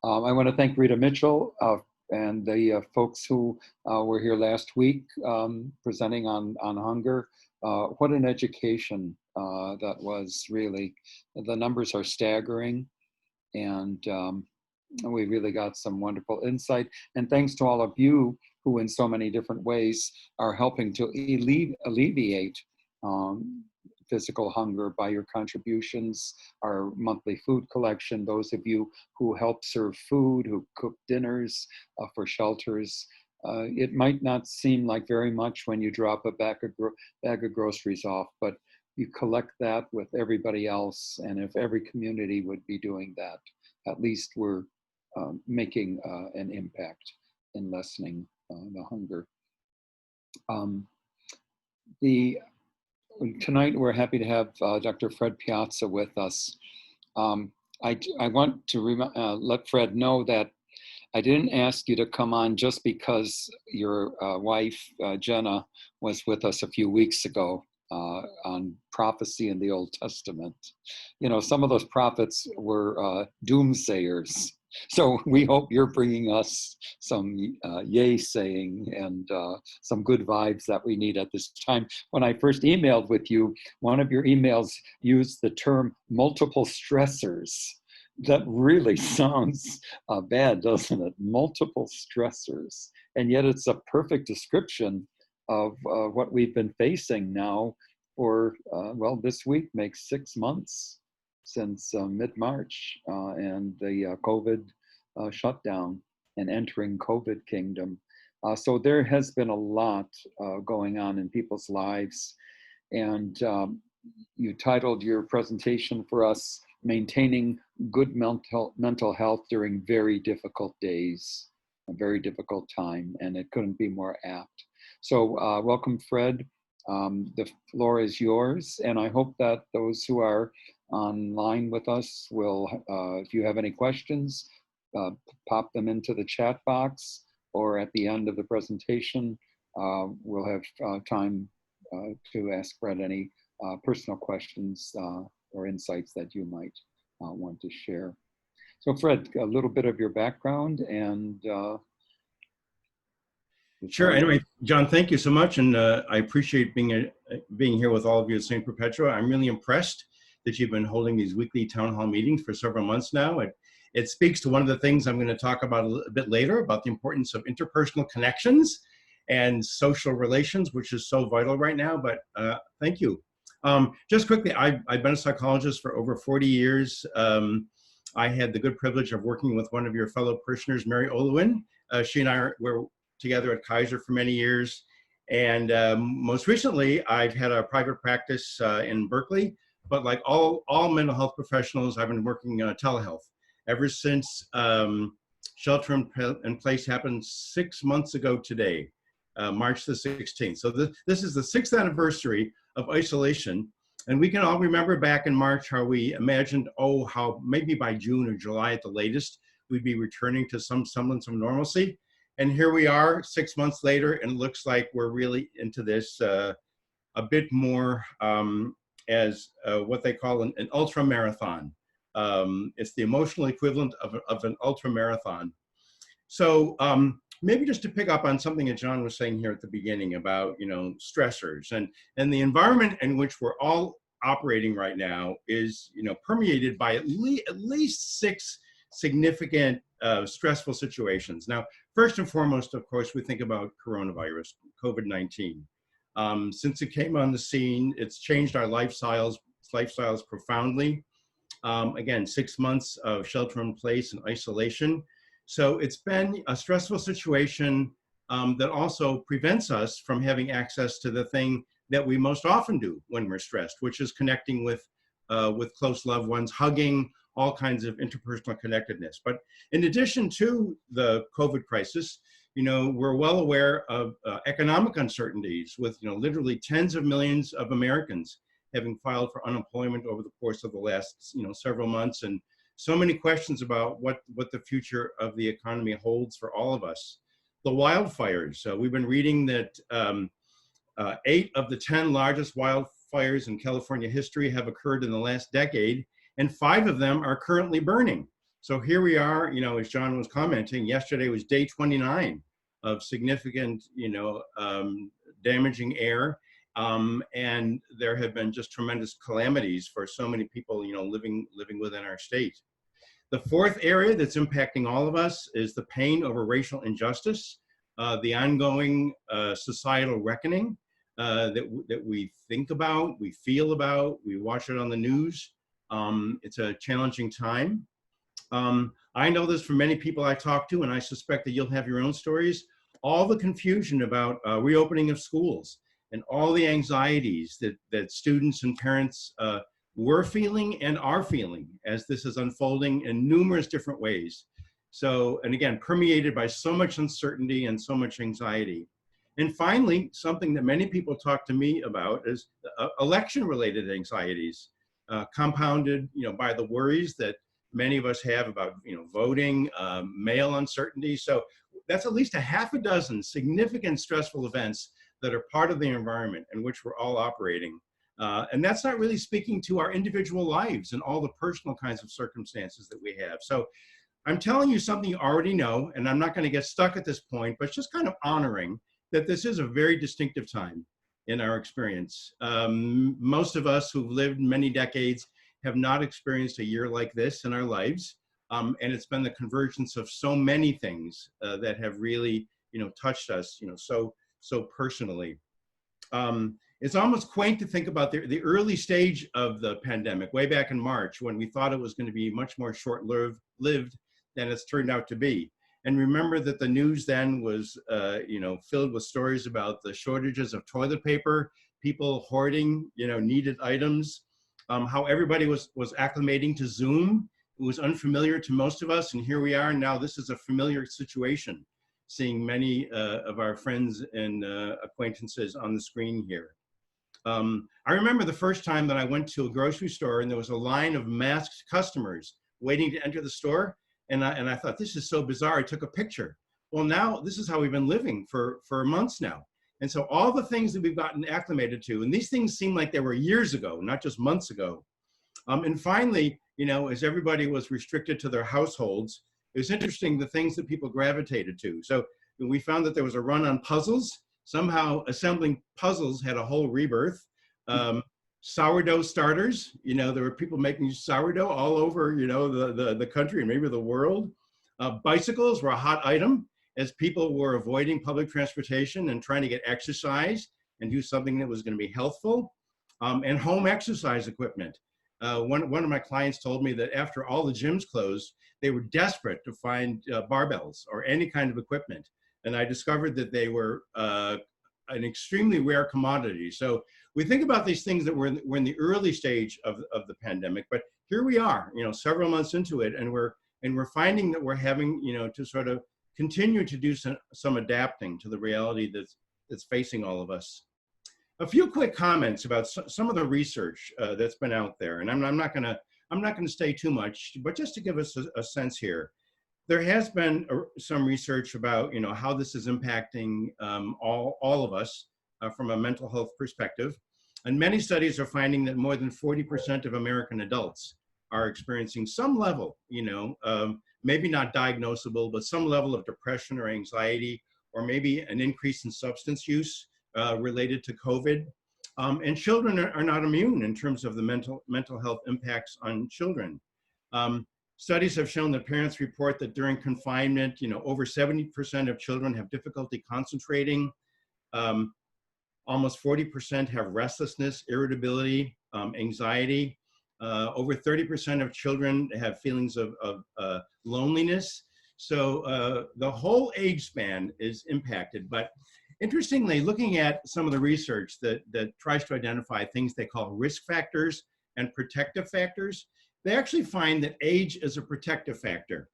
I want to thank Rita Mitchell and the folks who were here last week presenting on hunger. What an education that was, really. The numbers are staggering, and we really got some wonderful insight. And thanks to all of you who in so many different ways are helping to alleviate physical hunger by your contributions, our monthly food collection, those of you who help serve food, who cook dinners for shelters. It might not seem like very much when you drop a bag of groceries off, but you collect that with everybody else. And if every community would be doing that, at least we're making an impact in lessening the hunger. Tonight, we're happy to have Dr. Fred Piazza with us. I want to let Fred know that I didn't ask you to come on just because your wife, Jenna, was with us a few weeks ago on prophecy in the Old Testament. You know, some of those prophets were doomsayers. So we hope you're bringing us some yay saying and some good vibes that we need at this time. When I first emailed with you, one of your emails used the term multiple stressors. That really sounds bad, doesn't it? Multiple stressors. And yet it's a perfect description of what we've been facing now for, well, this week makes 6 months since mid-March and the COVID shutdown and entering COVID kingdom. So there has been a lot going on in people's lives. And you titled your presentation for us, Maintaining Good Mental Health During Very Difficult Days, a very difficult time, and it couldn't be more apt. So welcome, Fred. The floor is yours, and I hope that those who are online with us will, if you have any questions, pop them into the chat box, or at the end of the presentation, we'll have time to ask Fred any personal questions or insights that you might want to share. So Fred, a little bit of your background and Sure. Anyway, John, thank you so much. And I appreciate being here with all of you at St. Perpetua. I'm really impressed that you've been holding these weekly town hall meetings for several months now. It speaks to one of the things I'm going to talk about a bit later, about the importance of interpersonal connections and social relations, which is so vital right now. But thank you. Just quickly, I've been a psychologist for over 40 years. I had the good privilege of working with one of your fellow parishioners, Mary Olewin. She and I were together at Kaiser for many years. And most recently, I've had a private practice in Berkeley. But like all mental health professionals, I've been working telehealth ever since shelter in place happened 6 months ago today, March the 16th. So this is the 6th anniversary of isolation. And we can all remember back in March how we imagined, how maybe by June or July at the latest, we'd be returning to some semblance of normalcy. And here we are 6 months later, and it looks like we're really into this a bit more as what they call an ultra marathon. It's the emotional equivalent of an ultra marathon. So maybe just to pick up on something that John was saying here at the beginning about, stressors and the environment in which we're all operating right now is, permeated by at least 6 significant stressful situations. Now, first and foremost, of course, we think about coronavirus, COVID-19. Since it came on the scene, it's changed our lifestyles profoundly. Again, 6 months of shelter in place and isolation. So it's been a stressful situation that also prevents us from having access to the thing that we most often do when we're stressed, which is connecting with close loved ones, hugging, all kinds of interpersonal connectedness. But in addition to the COVID crisis, we're well aware of economic uncertainties with, literally tens of millions of Americans having filed for unemployment over the course of the last, several months, and so many questions about what the future of the economy holds for all of us. The wildfires, we've been reading that 8 of the 10 largest wildfires in California history have occurred in the last decade, and 5 of them are currently burning. So here we are, as John was commenting, yesterday was day 29 of significant, damaging air. And there have been just tremendous calamities for so many people, living within our state. The fourth area that's impacting all of us is the pain over racial injustice, the ongoing societal reckoning that we think about, we feel about, we watch it on the news. It's a challenging time. I know this from many people I talk to, and I suspect that you'll have your own stories. All the confusion about reopening of schools and all the anxieties that students and parents were feeling and are feeling as this is unfolding in numerous different ways. So, and again, permeated by so much uncertainty and so much anxiety. And finally, something that many people talk to me about is election-related anxieties, compounded, by the worries that many of us have about, voting, mail uncertainty. So that's at least a half a dozen significant stressful events that are part of the environment in which we're all operating. And that's not really speaking to our individual lives and all the personal kinds of circumstances that we have. So I'm telling you something you already know, and I'm not going to get stuck at this point, but just kind of honoring that this is a very distinctive time in our experience. Most of us who've lived many decades have not experienced a year like this in our lives. And it's been the convergence of so many things that have really, touched us, so personally. It's almost quaint to think about the early stage of the pandemic, way back in March, when we thought it was going to be much more short-lived than it's turned out to be. And remember that the news then was, filled with stories about the shortages of toilet paper, people hoarding, needed items, how everybody was acclimating to Zoom. It was unfamiliar to most of us, and here we are now. This is a familiar situation, seeing many of our friends and acquaintances on the screen here. I remember the first time that I went to a grocery store and there was a line of masked customers waiting to enter the store. And I thought, this is so bizarre. I took a picture. Well, now this is how we've been living for months now. And so all the things that we've gotten acclimated to, and these things seem like they were years ago, not just months ago. And finally, as everybody was restricted to their households, it was interesting the things that people gravitated to. So we found that there was a run on puzzles. Somehow assembling puzzles had a whole rebirth. Sourdough starters, there were people making sourdough all over, the country and maybe the world. Bicycles were a hot item as people were avoiding public transportation and trying to get exercise and do something that was going to be healthful. And home exercise equipment. One of my clients told me that after all the gyms closed, they were desperate to find barbells or any kind of equipment. And I discovered that they were an extremely rare commodity. So we think about these things that we're in the early stage of the pandemic, but here we are, several months into it, and we're finding that we're having, to sort of continue to do some adapting to the reality that's facing all of us. A few quick comments about some of the research that's been out there, and I'm not going to stay too much, but just to give us a sense here. There has been some research about, how this is impacting all of us from a mental health perspective. And many studies are finding that more than 40% of American adults are experiencing some level, maybe not diagnosable, but some level of depression or anxiety, or maybe an increase in substance use related to COVID. And children are not immune in terms of the mental health impacts on children. Studies have shown that parents report that during confinement, over 70% of children have difficulty concentrating. Almost 40% have restlessness, irritability, anxiety. Over 30% of children have feelings of loneliness. So the whole age span is impacted. But interestingly, looking at some of the research that tries to identify things they call risk factors and protective factors, they actually find that age is a protective factor.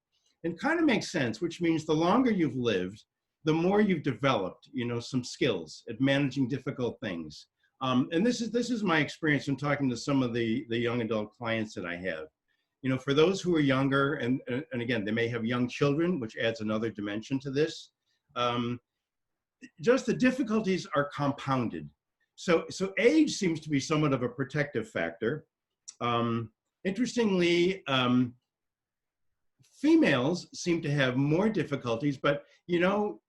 And kind of makes sense, which means the longer you've lived, the more you've developed, some skills at managing difficult things. And this is my experience in talking to some of the young adult clients that I have. For those who are younger, and again, they may have young children, which adds another dimension to this. Just the difficulties are compounded. So age seems to be somewhat of a protective factor. Interestingly, females seem to have more difficulties, but you know,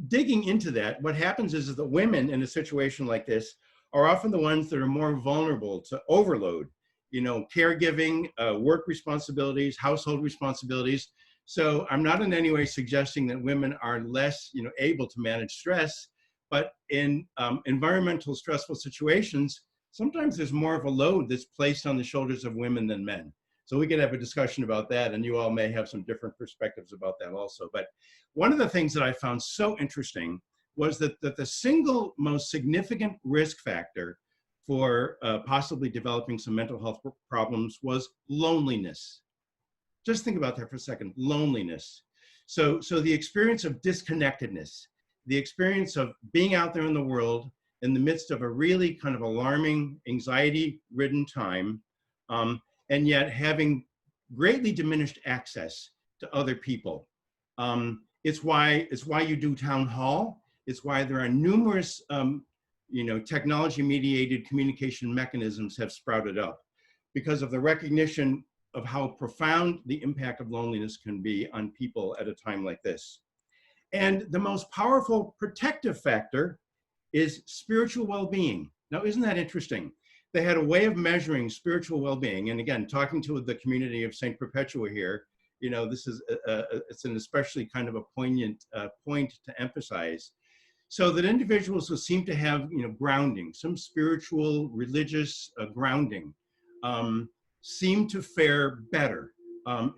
digging into that, what happens is that women in a situation like this are often the ones that are more vulnerable to overload, you know, caregiving, work responsibilities, household responsibilities. So I'm not in any way suggesting that women are less, you know, able to manage stress, but in environmental stressful situations, sometimes there's more of a load that's placed on the shoulders of women than men. So we could have a discussion about that, and you all may have some different perspectives about that also. But one of the things that I found so interesting was that the single most significant risk factor for possibly developing some mental health problems was loneliness. Just think about that for a second, loneliness. So the experience of disconnectedness, the experience of being out there in the world in the midst of a really kind of alarming, anxiety-ridden time, and yet having greatly diminished access to other people. It's why you do town hall. It's why there are numerous you know, technology-mediated communication mechanisms have sprouted up, because of the recognition of how profound the impact of loneliness can be on people at a time like this. And the most powerful protective factor is spiritual well-being. Now, isn't that interesting? They had a way of measuring spiritual well-being. And again, talking to the community of St. Perpetua here, you know, this is it's an especially kind of a poignant point to emphasize. So that individuals who seem to have, you know, grounding, some spiritual, religious grounding, seem to fare better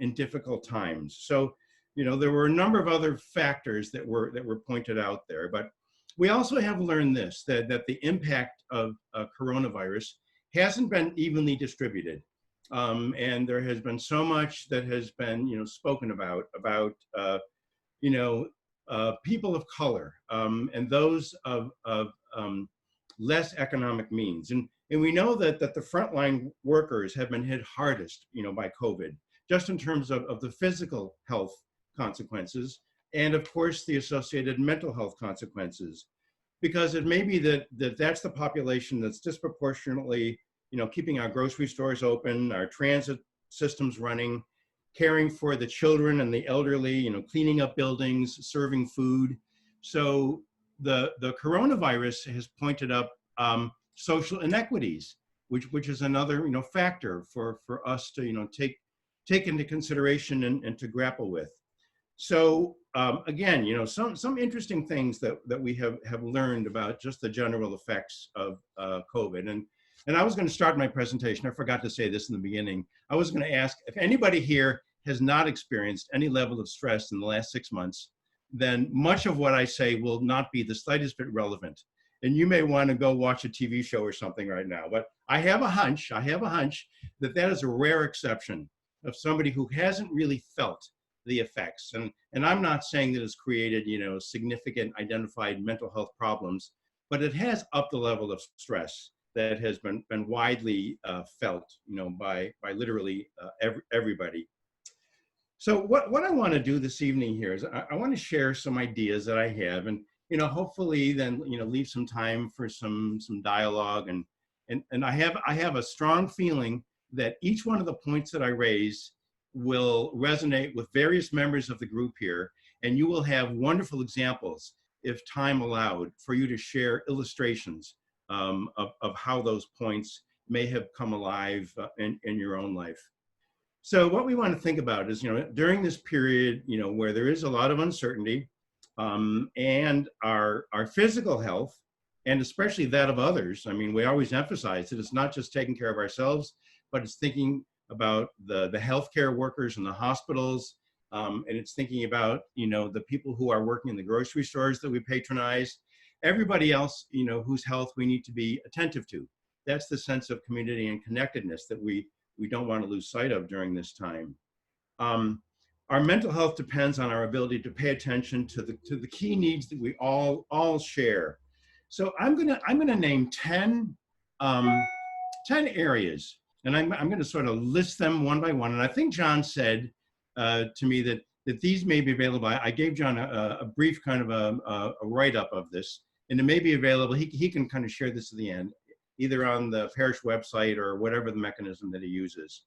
in difficult times. So, you know, there were a number of other factors that were pointed out there, but we also have learned this, that the impact of coronavirus hasn't been evenly distributed. And there has been so much that has been, you know, spoken about you know, people of color and those of less economic means. And we know that the frontline workers have been hit hardest, you know, by COVID, just in terms of the physical health consequences, and of course the associated mental health consequences, because it may be that's the population that's disproportionately, you know, keeping our grocery stores open, our transit systems running, caring for the children and the elderly, you know, cleaning up buildings, serving food. So the coronavirus has pointed up social inequities, which is another, you know, factor for us to, you know, take into consideration and to grapple with. So again, you know, some interesting things that we have learned about just the general effects of COVID. And I was going to start my presentation. I forgot to say this in the beginning. I was going to ask if anybody here has not experienced any level of stress in the last 6 months, then much of what I say will not be the slightest bit relevant. And you may want to go watch a TV show or something right now. But I have a hunch that is a rare exception of somebody who hasn't really felt the effects. And I'm not saying that it's created, you know, significant identified mental health problems, but it has upped the level of stress that has been widely felt, you know, by literally everybody. So what I want to do this evening here is I want to share some ideas that I have, and, you know, hopefully then, you know, leave some time for some dialogue, and I have a strong feeling that each one of the points that I raise will resonate with various members of the group here, and you will have wonderful examples, if time allowed, for you to share illustrations of how those points may have come alive in your own life. So what we want to think about is, you know, during this period, you know, where there is a lot of uncertainty, and our physical health, and especially that of others. I mean, we always emphasize that it's not just taking care of ourselves, but it's thinking about the healthcare workers in the hospitals, and it's thinking about, you know, the people who are working in the grocery stores that we patronize, everybody else, you know, whose health we need to be attentive to. That's the sense of community and connectedness that we don't want to lose sight of during this time. Our mental health depends on our ability to pay attention to the key needs that we all share. So I'm gonna name 10 areas, and I'm going to sort of list them one by one. And I think John said to me that these may be available. I gave John a brief kind of a write-up of this, and it may be available. He can kind of share this at the end, either on the parish website or whatever the mechanism that he uses.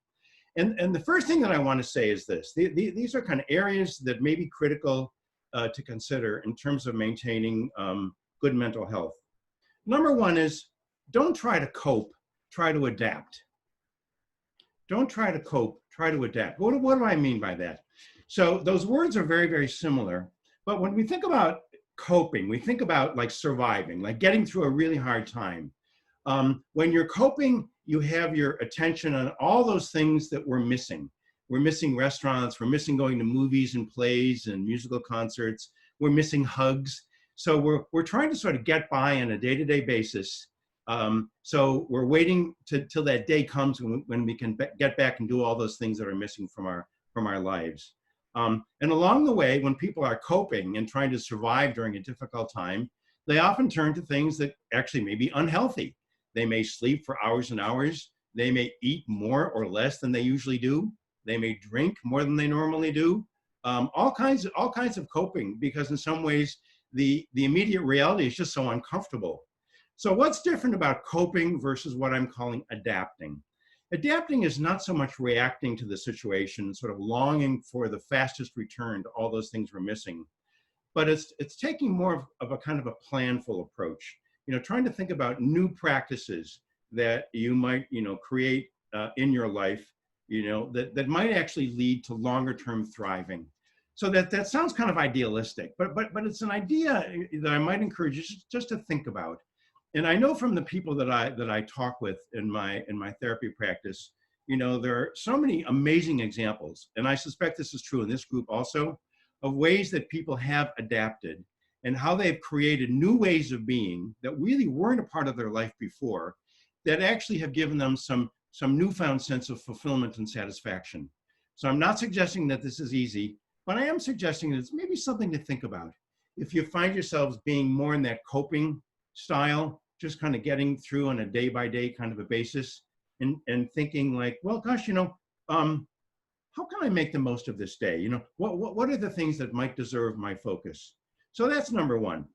And the first thing that I want to say is this. These are kind of areas that may be critical to consider in terms of maintaining good mental health. Number one is don't try to cope, try to adapt. Don't try to cope, try to adapt. What do I mean by that? So those words are very, very similar. But when we think about coping, we think about like surviving, like getting through a really hard time. When you're coping, you have your attention on all those things that we're missing. We're missing restaurants, we're missing going to movies and plays and musical concerts, we're missing hugs. So we're trying to sort of get by on a day-to-day basis. So we're waiting till that day comes when we can get back and do all those things that are missing from our lives. And along the way, when people are coping and trying to survive during a difficult time, they often turn to things that actually may be unhealthy. They may sleep for hours and hours. They may eat more or less than they usually do. They may drink more than they normally do. All kinds of coping, because in some ways, the immediate reality is just so uncomfortable. So what's different about coping versus what I'm calling adapting? Adapting is not so much reacting to the situation, sort of longing for the fastest return to all those things we're missing, but it's taking more of a kind of a planful approach. Trying to think about new practices that you might, create in your life, that might actually lead to longer term thriving. So that sounds kind of idealistic, but it's an idea that I might encourage you just to think about. And I know from the people that I talk with in my therapy practice, there are so many amazing examples, and I suspect this is true in this group also, of ways that people have adapted and how they've created new ways of being that really weren't a part of their life before, that actually have given them some newfound sense of fulfillment and satisfaction. So I'm not suggesting that this is easy, but I am suggesting that it's maybe something to think about. If you find yourselves being more in that coping style, just kind of getting through on a day-by-day kind of a basis, and thinking like, well, gosh, how can I make the most of this day? What are the things that might deserve my focus? So that's number one.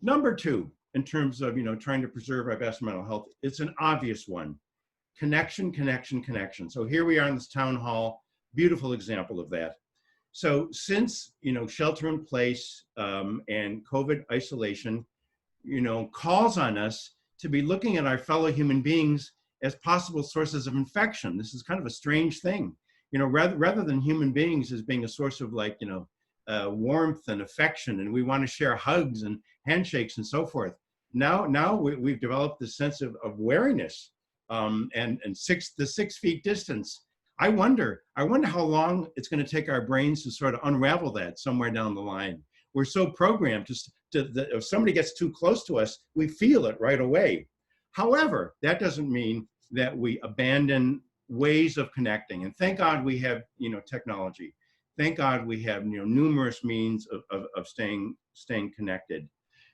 Number two, in terms of, trying to preserve our best mental health, it's an obvious one. Connection, connection, connection. So here we are in this town hall, beautiful example of that. So since, shelter in place and COVID isolation, calls on us to be looking at our fellow human beings as possible sources of infection. This is kind of a strange thing. Rather than human beings as being a source of warmth and affection, and we want to share hugs and handshakes and so forth. Now we've developed this sense of wariness and the 6 feet distance. I wonder how long it's going to take our brains to sort of unravel that somewhere down the line. We're so programmed that if somebody gets too close to us, we feel it right away. However, that doesn't mean that we abandon ways of connecting. And thank God we have, technology. Thank God we have, numerous means of staying connected.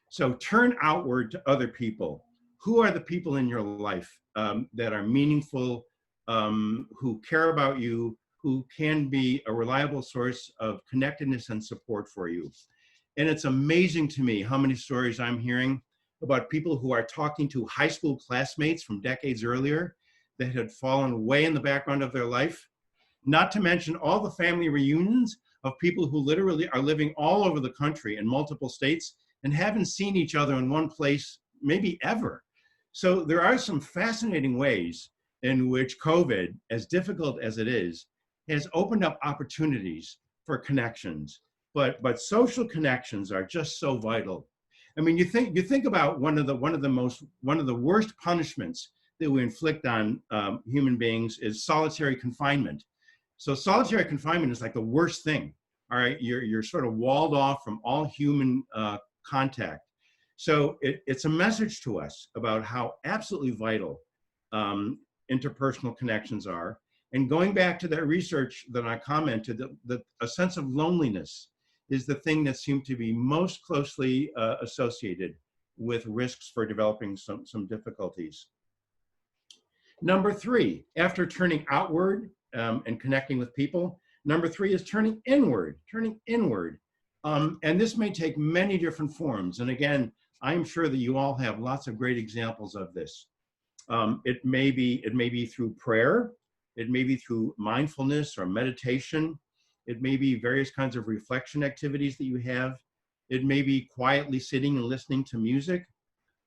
So turn outward to other people. Who are the people in your life that are meaningful, who care about you, who can be a reliable source of connectedness and support for you? And it's amazing to me how many stories I'm hearing about people who are talking to high school classmates from decades earlier that had fallen way in the background of their life. Not to mention all the family reunions of people who literally are living all over the country in multiple states and haven't seen each other in one place maybe ever. So there are some fascinating ways in which COVID, as difficult as it is, has opened up opportunities for connections. But social connections are just so vital. I mean, you think about one of the worst punishments that we inflict on human beings is solitary confinement. So solitary confinement is like the worst thing. All right, you're sort of walled off from all human contact. So it's a message to us about how absolutely vital interpersonal connections are. And going back to that research that I commented, that a sense of loneliness is the thing that seemed to be most closely associated with risks for developing some difficulties. Number three, after turning outward and connecting with people, number three is turning inward. And this may take many different forms. And again, I'm sure that you all have lots of great examples of this. It may be through prayer. It may be through mindfulness or meditation. It may be various kinds of reflection activities that you have. It may be quietly sitting and listening to music.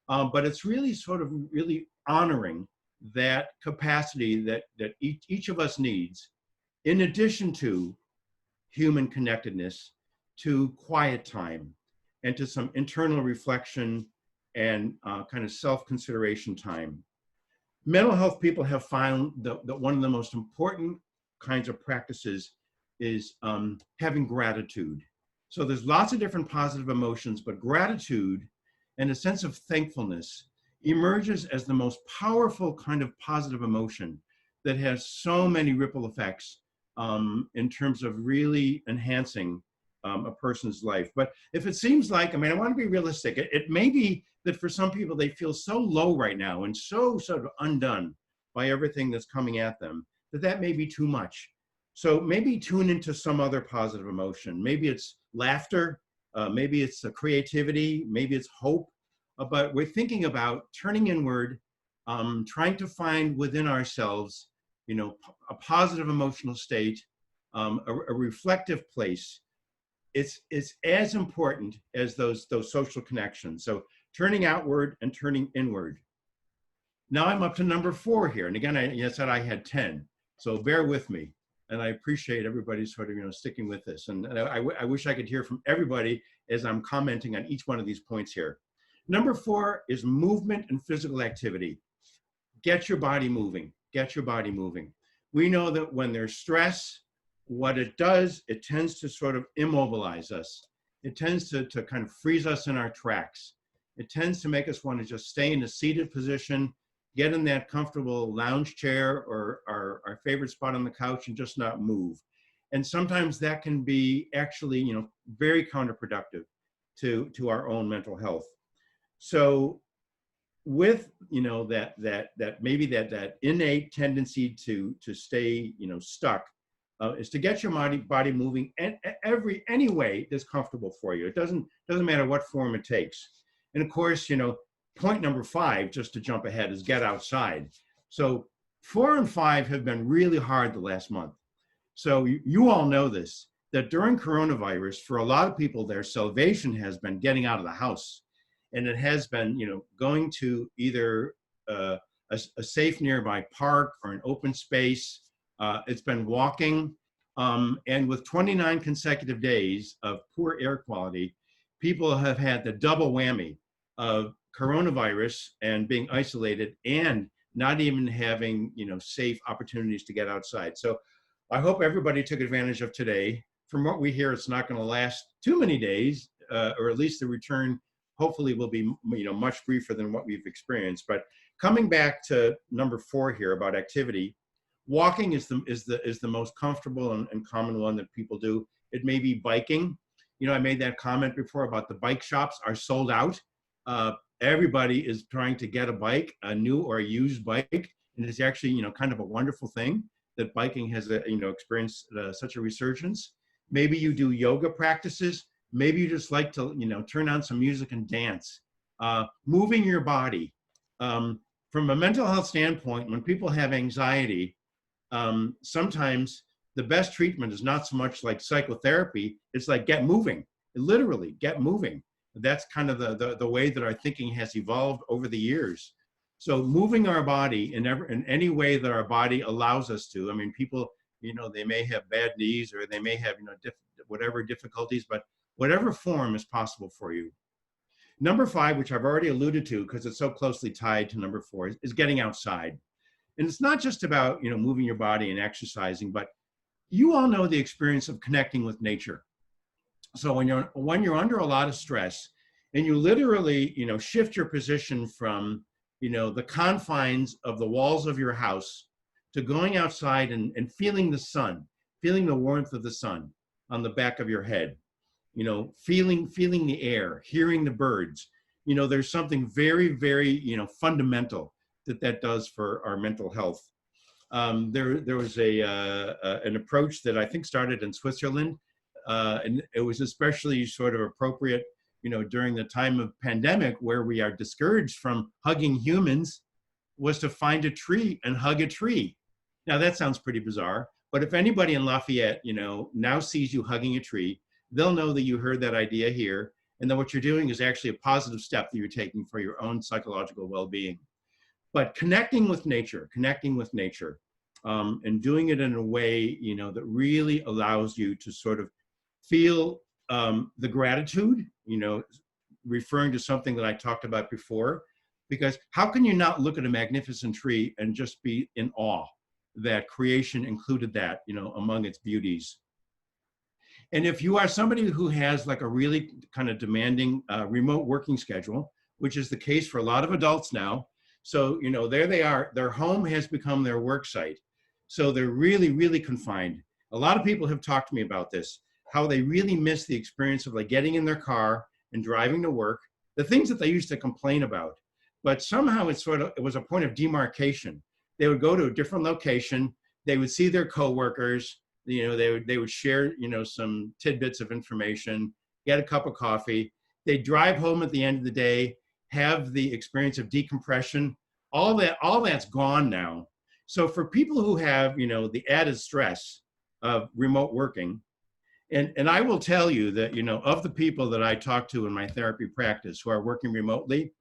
But it's really sort of really honoring that capacity that each of us needs, in addition to human connectedness, to quiet time and to some internal reflection and kind of self-consideration time. Mental health people have found that one of the most important kinds of practices is having gratitude. So there's lots of different positive emotions, but gratitude and a sense of thankfulness emerges as the most powerful kind of positive emotion that has so many ripple effects in terms of really enhancing a person's life. But if it seems like, I mean, I want to be realistic. It may be that for some people, they feel so low right now and so sort of undone by everything that's coming at them, that may be too much. So maybe tune into some other positive emotion. Maybe it's laughter, maybe it's creativity, maybe it's hope. But we're thinking about turning inward, trying to find within ourselves, a positive emotional state, a reflective place. It's as important as those social connections. So turning outward and turning inward. Now I'm up to number 4 here. And again, I said I had 10. So bear with me. And I appreciate everybody sort of, sticking with this. And I wish I could hear from everybody as I'm commenting on each one of these points here. Number 4 is movement and physical activity. Get your body moving. Get your body moving. We know that when there's stress, what it does, it tends to sort of immobilize us. It tends to kind of freeze us in our tracks. It tends to make us want to just stay in a seated position, get in that comfortable lounge chair or our favorite spot on the couch and just not move. And sometimes that can be actually, very counterproductive to our own mental health. So with, that maybe that innate tendency to stay, stuck, is to get your body moving any way that's comfortable for you. It doesn't matter what form it takes. And of course, point number 5, just to jump ahead, is get outside. So 4 and 5 have been really hard the last month. So you all know this, that during coronavirus, for a lot of people, their salvation has been getting out of the house. And it has been, going to either a safe nearby park or an open space. It's been walking. And with 29 consecutive days of poor air quality, people have had the double whammy of coronavirus and being isolated and not even having, safe opportunities to get outside. So I hope everybody took advantage of today. From what we hear, it's not going to last too many days, or at least the return hopefully will be, much briefer than what we've experienced. But coming back to number 4 here about activity, walking is the most comfortable and common one that people do. It may be biking. I made that comment before about the bike shops are sold out. Everybody is trying to get a bike, a new or a used bike, and it's actually, kind of a wonderful thing that biking has, experienced such a resurgence. Maybe you do yoga practices. Maybe you just like to, turn on some music and dance. Moving your body. From a mental health standpoint, when people have anxiety, sometimes the best treatment is not so much like psychotherapy. It's like get moving. Literally, get moving. That's kind of the way that our thinking has evolved over the years. So moving our body in any way that our body allows us to. I mean, people, they may have bad knees or they may have, whatever difficulties, but whatever form is possible for you. Number 5, which I've already alluded to because it's so closely tied to number 4, is getting outside. And it's not just about, moving your body and exercising, but you all know the experience of connecting with nature. So when you're under a lot of stress and you literally, shift your position from, the confines of the walls of your house to going outside and feeling the sun, feeling the warmth of the sun on the back of your head, feeling the air, hearing the birds, there's something very, very, fundamental that does for our mental health. There was an approach that I think started in Switzerland, and it was especially sort of appropriate, during the time of pandemic where we are discouraged from hugging humans, was to find a tree and hug a tree. Now that sounds pretty bizarre, but if anybody in Lafayette, now sees you hugging a tree, they'll know that you heard that idea here, and that what you're doing is actually a positive step that you're taking for your own psychological well-being. But connecting with nature, and doing it in a way, that really allows you to sort of feel the gratitude, referring to something that I talked about before, because how can you not look at a magnificent tree and just be in awe that creation included that, among its beauties? And if you are somebody who has like a really kind of demanding remote working schedule, which is the case for a lot of adults now, so, there they are, their home has become their work site. So they're really, really confined. A lot of people have talked to me about this, how they really miss the experience of like getting in their car and driving to work, the things that they used to complain about. But somehow it was a point of demarcation. They would go to a different location, they would see their coworkers, they would share, some tidbits of information, get a cup of coffee. They'd drive home at the end of the day, have the experience of decompression. All that's gone now. So for people who have, the added stress of remote working, and I will tell you that, of the people that I talk to in my therapy practice who are working remotely,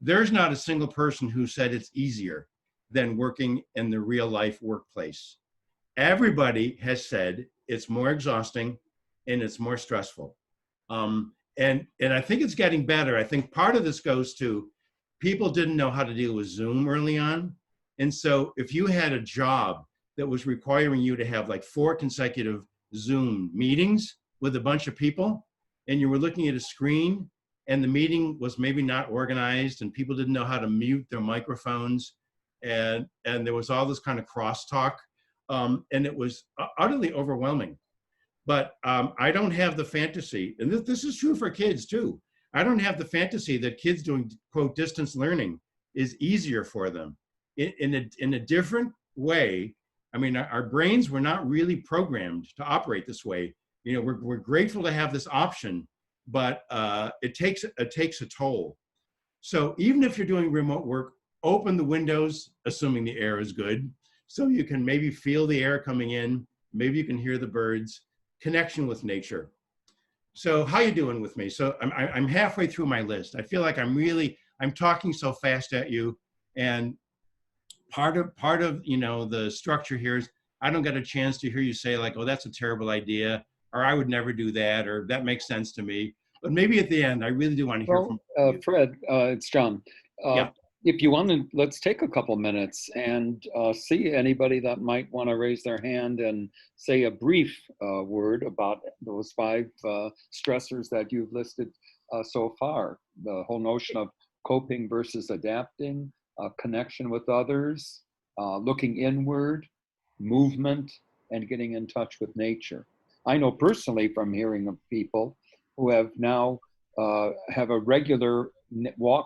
there's not a single person who said it's easier than working in the real life workplace. Everybody has said it's more exhausting and it's more stressful. And I think it's getting better. I think part of this goes to people didn't know how to deal with Zoom early on. And so if you had a job that was requiring you to have like 4 consecutive Zoom meetings with a bunch of people, and you were looking at a screen and the meeting was maybe not organized and people didn't know how to mute their microphones, and there was all this kind of crosstalk, and it was utterly overwhelming. But I don't have the fantasy, and this is true for kids too. I don't have the fantasy that kids doing, quote, distance learning is easier for them. In a different way, I mean, our brains were not really programmed to operate this way. We're grateful to have this option, but it takes a toll. So even if you're doing remote work, open the windows, assuming the air is good, so you can maybe feel the air coming in, maybe you can hear the birds, connection with nature. So how you doing with me? So I'm halfway through my list. I feel like I'm talking so fast at you, and part of the structure here is I don't get a chance to hear you say like, oh, that's a terrible idea, or I would never do that, or that makes sense to me. But maybe at the end, I really do want to hear from you. Fred, it's John. Yeah. If you want to, let's take a couple minutes and see anybody that might want to raise their hand and say a brief word about those 5 stressors that you've listed so far. The whole notion of coping versus adapting, connection with others, looking inward, movement, and getting in touch with nature. I know personally from hearing of people who have now have a regular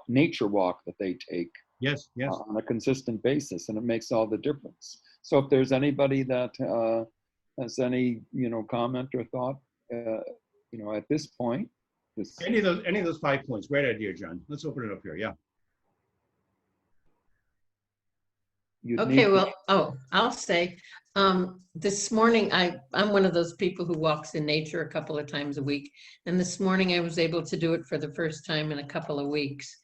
nature walk that they take Yes. on a consistent basis, and it makes all the difference. So if there's anybody that has any comment or thought at this point, Any of those 5 points, great idea, John. Let's open it up here. Yeah. Okay, well, I'll say, this morning, I'm one of those people who walks in nature a couple of times a week. And this morning I was able to do it for the first time in a couple of weeks.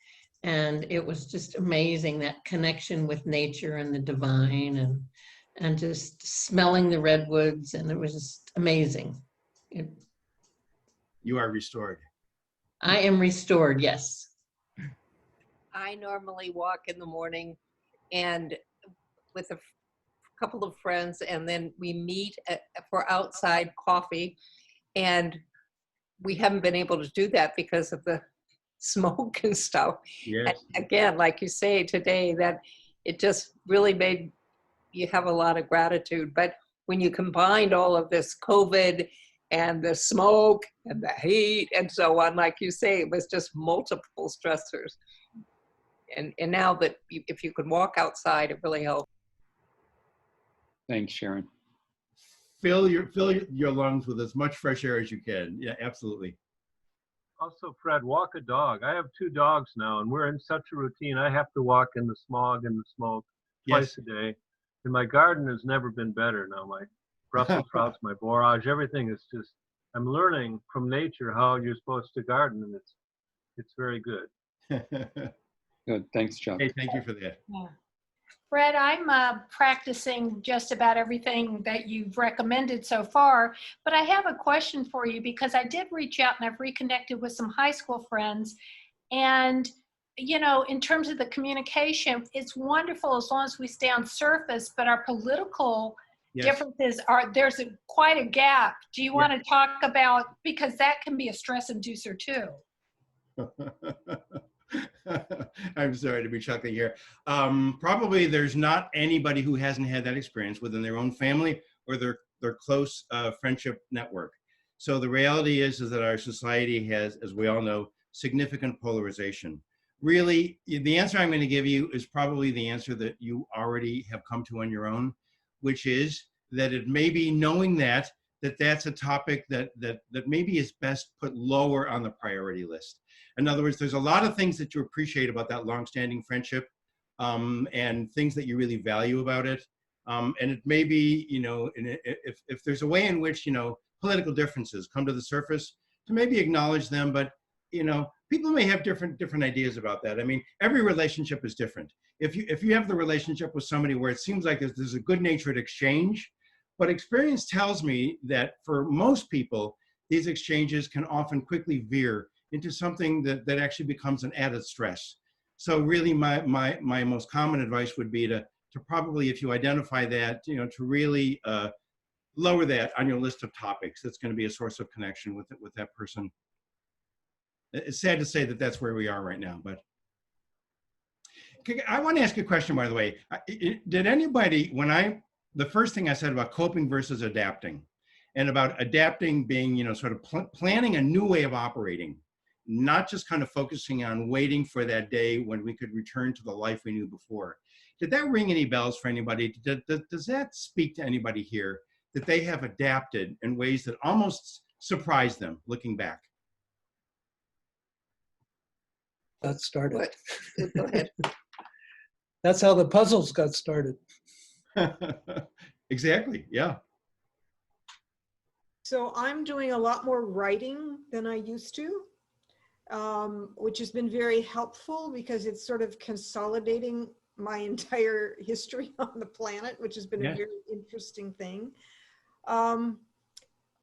And it was just amazing, that connection with nature and the divine, and just smelling the redwoods. And it was just amazing. You are restored. I am restored, yes. I normally walk in the morning and with a couple of friends, and then we meet for outside coffee, and we haven't been able to do that because of the smoke and stuff. Yes. And again, like you say today, that it just really made you have a lot of gratitude. But when you combined all of this COVID and the smoke and the heat and so on, like you say, it was just multiple stressors. And now that if you could walk outside, it really helped. Thanks, Sharon. Fill your lungs with as much fresh air as you can. Yeah, absolutely. Also, Fred, walk a dog. I have 2 dogs now, and we're in such a routine. I have to walk in the smog and the smoke twice a day. And my garden has never been better now. My Brussels sprouts, my borage, everything is just, I'm learning from nature how you're supposed to garden, and it's very good. Good. Thanks, Chuck. Hey, thank you for that. Yeah. Fred, I'm practicing just about everything that you've recommended so far, but I have a question for you because I did reach out and I've reconnected with some high school friends. And, you know, in terms of the communication, it's wonderful as long as we stay on surface, but our political differences there's quite a gap. Do you want to talk about, because that can be a stress inducer too. I'm sorry to be chuckling here. Probably there's not anybody who hasn't had that experience within their own family or their close friendship network. So the reality is that our society has, as we all know, significant polarization. Really, the answer I'm going to give you is probably the answer that you already have come to on your own, which is that it may be knowing that that's a topic that maybe is best put lower on the priority list. In other words, there's a lot of things that you appreciate about that longstanding friendship, and things that you really value about it. And it may be, you know, if there's a way in which, you know, political differences come to the surface, to maybe acknowledge them, but, you know, people may have different ideas about that. I mean, every relationship is different. If you have the relationship with somebody where it seems like there's a good-natured exchange, but experience tells me that for most people, these exchanges can often quickly veer into something that actually becomes an added stress. So really my most common advice would be to probably, if you identify that, you know, to really lower that on your list of topics. That's going to be a source of connection with that person. It's sad to say that that's where we are right now, but I want to ask you a question, by the way. Did anybody, the first thing I said about coping versus adapting, and about adapting being, you know, sort of planning a new way of operating, not just kind of focusing on waiting for that day when we could return to the life we knew before. Did that ring any bells for anybody? Does that speak to anybody here that they have adapted in ways that almost surprised them looking back? Got started. What? Go ahead. That's how the puzzles got started. Exactly, yeah. So I'm doing a lot more writing than I used to, which has been very helpful because it's sort of consolidating my entire history on the planet, which has been a very interesting thing.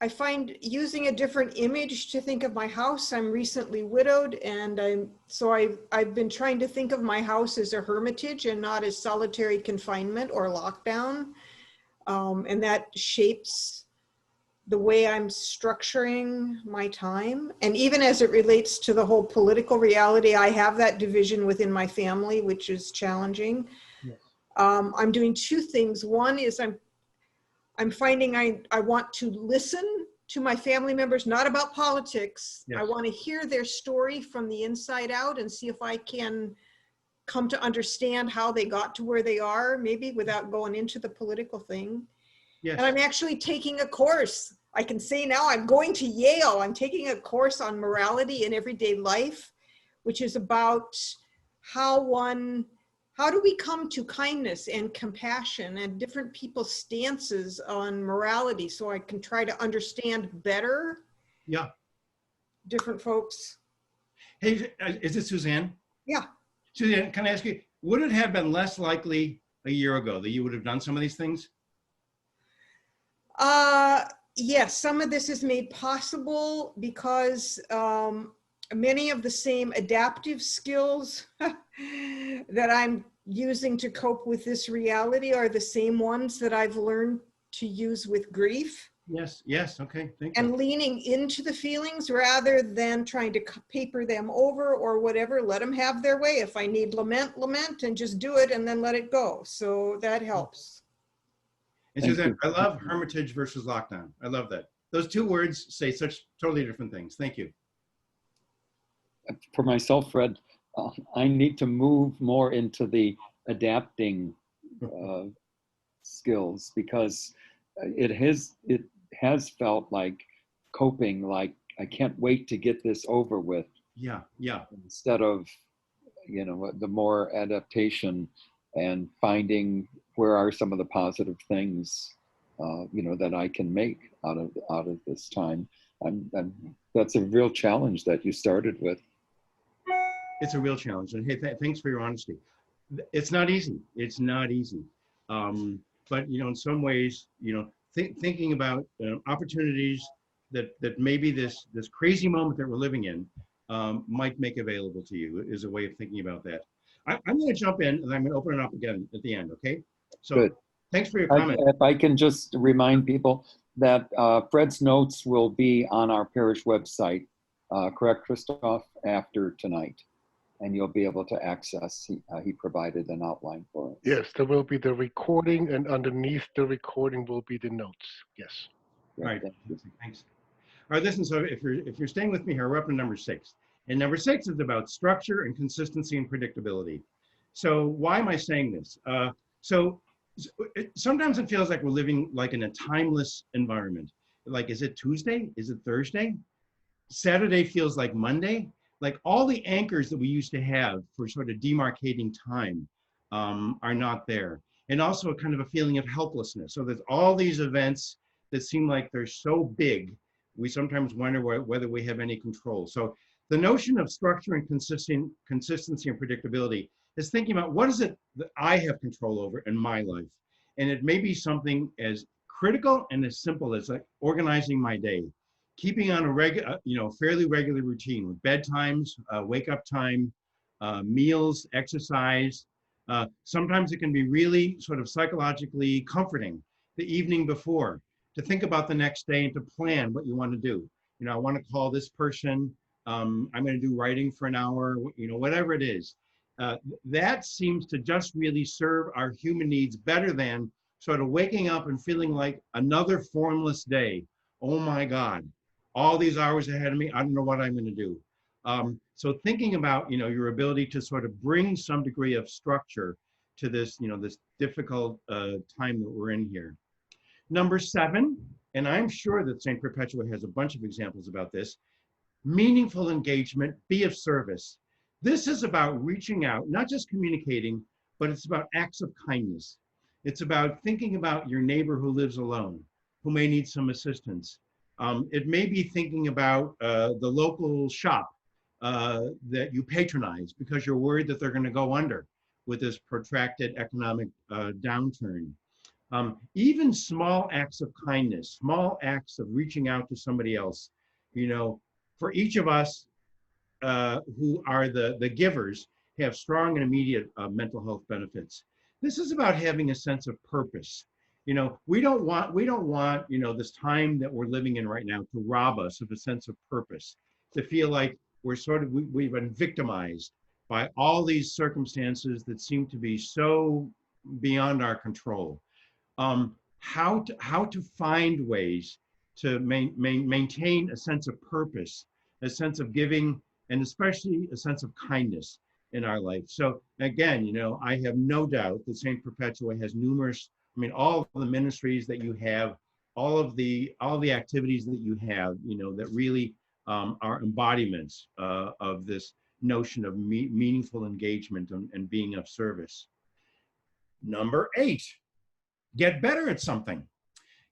I find using a different image to think of my house. I'm recently widowed, and I've been trying to think of my house as a hermitage and not as solitary confinement or lockdown. And that shapes the way I'm structuring my time. And even as it relates to the whole political reality, I have that division within my family, which is challenging. Yes. I'm doing two things. One is I'm finding I want to listen to my family members, not about politics. Yes. I want to hear their story from the inside out and see if I can come to understand how they got to where they are, maybe without going into the political thing. Yes. And I'm actually taking a course. I can say now I'm going to Yale. I'm taking a course on morality in everyday life, which is about how do we come to kindness and compassion and different people's stances on morality, so I can try to understand better different folks. Hey, is it Suzanne? Yeah. Suzanne, can I ask you, would it have been less likely a year ago that you would have done some of these things? Yes, some of this is made possible because many of the same adaptive skills that I'm using to cope with this reality are the same ones that I've learned to use with grief. Yes, okay, thank you. And leaning into the feelings rather than trying to paper them over or whatever. Let them have their way. If I need lament, and just do it and then let it go. So that helps. And Suzanne, I love hermitage versus lockdown. I love that. Those two words say such totally different things. Thank you. For myself, Fred, I need to move more into the adapting skills, because it has felt like coping, like I can't wait to get this over with. Yeah. Instead of, you know, the more adaptation and finding where are some of the positive things, that I can make out of this time. That's a real challenge that you started with. It's a real challenge. And hey, thanks for your honesty. It's not easy. It's not easy. But, in some ways, thinking about opportunities that maybe this crazy moment that we're living in might make available to you is a way of thinking about that. I'm going to jump in and I'm going to open it up again at the end. Okay. So Good. Thanks for your comment. If I can just remind people that Fred's notes will be on our parish website, correct, Christoph, after tonight. And you'll be able to access, he provided an outline for us. Yes, there will be the recording, and underneath the recording will be the notes. Yes. All right, thanks. All right, listen, so if you're staying with me here, we're up to number 6. And number 6 is about structure and consistency and predictability. So why am I saying this? Sometimes it feels like we're living like in a timeless environment. Like, is it Tuesday? Is it Thursday? Saturday feels like Monday. Like all the anchors that we used to have for sort of demarcating time are not there. And also a kind of a feeling of helplessness. So there's all these events that seem like they're so big, we sometimes wonder whether we have any control. So the notion of structure and consistency and predictability is thinking about what is it that I have control over in my life. And it may be something as critical and as simple as like organizing my day, keeping on a fairly regular routine with bedtimes, wake up time, meals, exercise. Sometimes it can be really sort of psychologically comforting the evening before to think about the next day and to plan what you want to do. I want to call this person. I'm going to do writing for an hour, whatever it is. That seems to just really serve our human needs better than sort of waking up and feeling like another formless day. Oh my God, all these hours ahead of me, I don't know what I'm going to do. So thinking about, your ability to sort of bring some degree of structure to this, this difficult time that we're in here. Number 7, and I'm sure that St. Perpetua has a bunch of examples about this, meaningful engagement, be of service. This is about reaching out, not just communicating, but it's about acts of kindness. It's about thinking about your neighbor who lives alone, who may need some assistance. It may be thinking about the local shop that you patronize because you're worried that they're going to go under with this protracted economic downturn. Even small acts of kindness, small acts of reaching out to somebody else, for each of us who are the givers have strong and immediate mental health benefits. This is about having a sense of purpose. We don't want, this time that we're living in right now to rob us of a sense of purpose, to feel like we've been victimized by all these circumstances that seem to be so beyond our control. How to find ways to maintain a sense of purpose, a sense of giving, and especially a sense of kindness in our life. So again, I have no doubt that St. Perpetua has numerous, all of the ministries that you have, all of the activities that you have, that really are embodiments of this notion of meaningful engagement and being of service. Number 8, get better at something.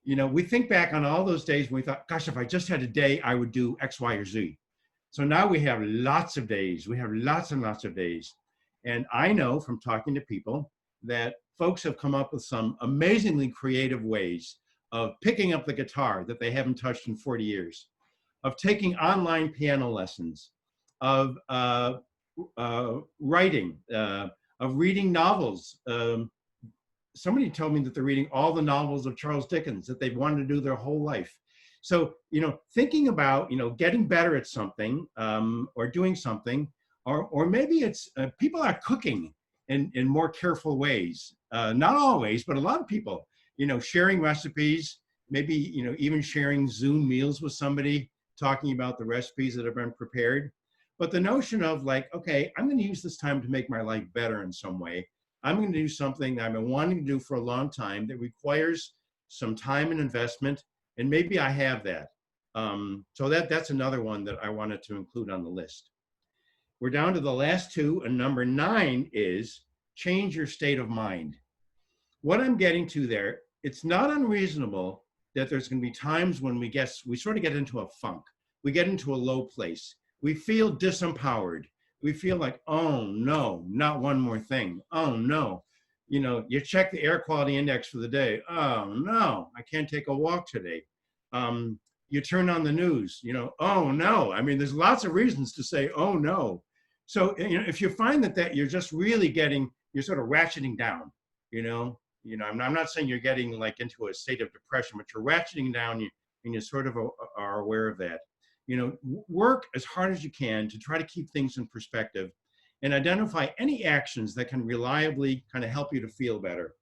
We think back on all those days when we thought, gosh, if I just had a day, I would do X, Y, or Z. So now we have lots of days. We have lots and lots of days. And I know from talking to people that folks have come up with some amazingly creative ways of picking up the guitar that they haven't touched in 40 years, of taking online piano lessons, of writing, of reading novels. Somebody told me that they're reading all the novels of Charles Dickens that they've wanted to do their whole life. So, thinking about, getting better at something or doing something, or maybe it's people are cooking in more careful ways. Not always, but a lot of people, sharing recipes, maybe, even sharing Zoom meals with somebody, talking about the recipes that have been prepared. But the notion of like, okay, I'm going to use this time to make my life better in some way. I'm going to do something that I've been wanting to do for a long time that requires some time and investment. And maybe I have that. So that's another one that I wanted to include on the list. We're down to the last 2, and number 9 is change your state of mind. what I'm getting to there, it's not unreasonable that there's going to be times when we sort of get into a funk. We get into a low place. We feel disempowered. We feel like, oh no, not one more thing. Oh no. You know, you check the air quality index for the day. Oh no, I can't take a walk today. You turn on the news, you know, oh no. I mean, there's lots of reasons to say, oh no. So, you know, if you find that you're just really you're sort of ratcheting down, you know, I'm not saying you're getting like into a state of depression, but you're ratcheting down and you sort of are aware of that. You know, work as hard as you can to try to keep things in perspective and identify any actions that can reliably kind of help you to feel better.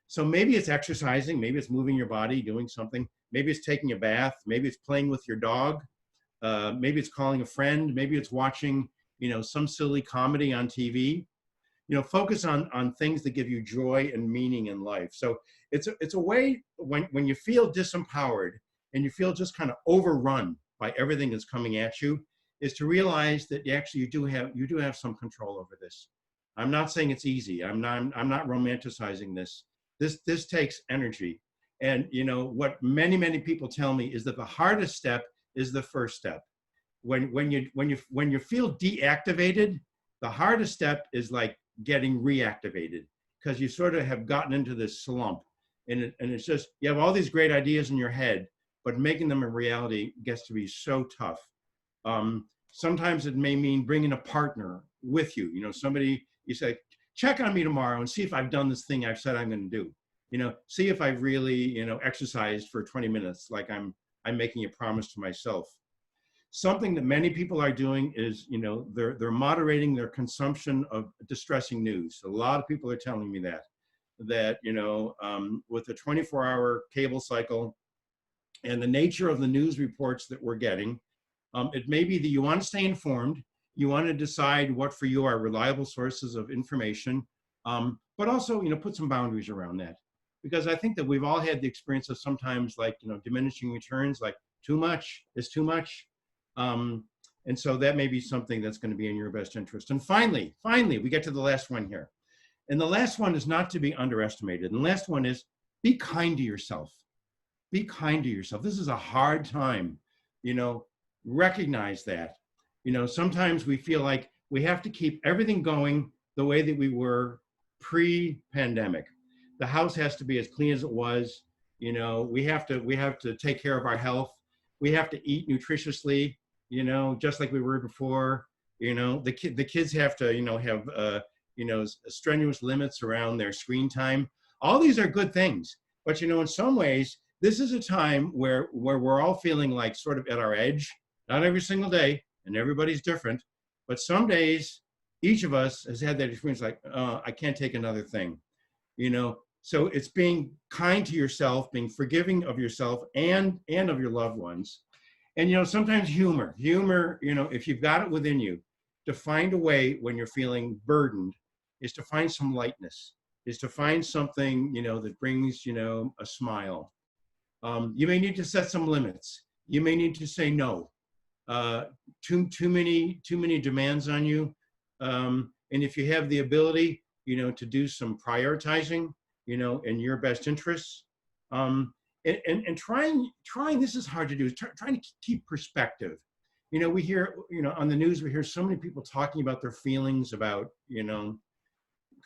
So maybe it's exercising, maybe it's moving your body, doing something, maybe it's taking a bath, maybe it's playing with your dog, maybe it's calling a friend, maybe it's watching, you know, some silly comedy on TV. You know, focus on things that give you joy and meaning in life. So it's a way when you feel disempowered and you feel just kind of overrun by everything that's coming at you, is to realize that you do have some control over this. I'm not saying it's easy. I'm not romanticizing this. This takes energy. And you know what many people tell me is that the hardest step is the first step. When you feel deactivated, the hardest step is like getting reactivated, because you sort of have gotten into this slump, and it's just, you have all these great ideas in your head, but making them a reality gets to be so tough. Sometimes it may mean bringing a partner with you, you know, somebody you say, check on me tomorrow and see if I've done this thing I've said I'm going to do, you know, see if I've really, you know, exercised for 20 minutes like I'm making a promise to myself. Something that many people are doing is, you know, they're moderating their consumption of distressing news. A lot of people are telling me that you know, with the 24-hour cable cycle and the nature of the news reports that we're getting, it may be that you want to stay informed, you want to decide what for you are reliable sources of information, but also, you know, put some boundaries around that. Because I think that we've all had the experience of sometimes, like, you know, diminishing returns, like too much is too much. And so that may be something that's going to be in your best interest. And finally, we get to the last one here. And the last one is not to be underestimated. And the last one is be kind to yourself. Be kind to yourself. This is a hard time, you know, recognize that. You know, sometimes we feel like we have to keep everything going the way that we were pre-pandemic. The house has to be as clean as it was. You know, we have to take care of our health. We have to eat nutritiously, you know, just like we were before. You know, the kids have to, you know, have, you know, strenuous limits around their screen time. All these are good things. But, you know, in some ways, this is a time where we're all feeling like sort of at our edge. Not every single day, and everybody's different. But some days, each of us has had that experience like, I can't take another thing, you know. So it's being kind to yourself, being forgiving of yourself and of your loved ones. And, you know, sometimes humor, you know, if you've got it within you, to find a way when you're feeling burdened is to find some lightness, is to find something, you know, that brings, you know, a smile. You may need to set some limits. You may need to say no. Too many demands on you. And if you have the ability, you know, to do some prioritizing, you know, in your best interests, and trying, this is hard to do, trying to keep perspective. You know, we hear, you know, on the news, we hear so many people talking about their feelings about, you know,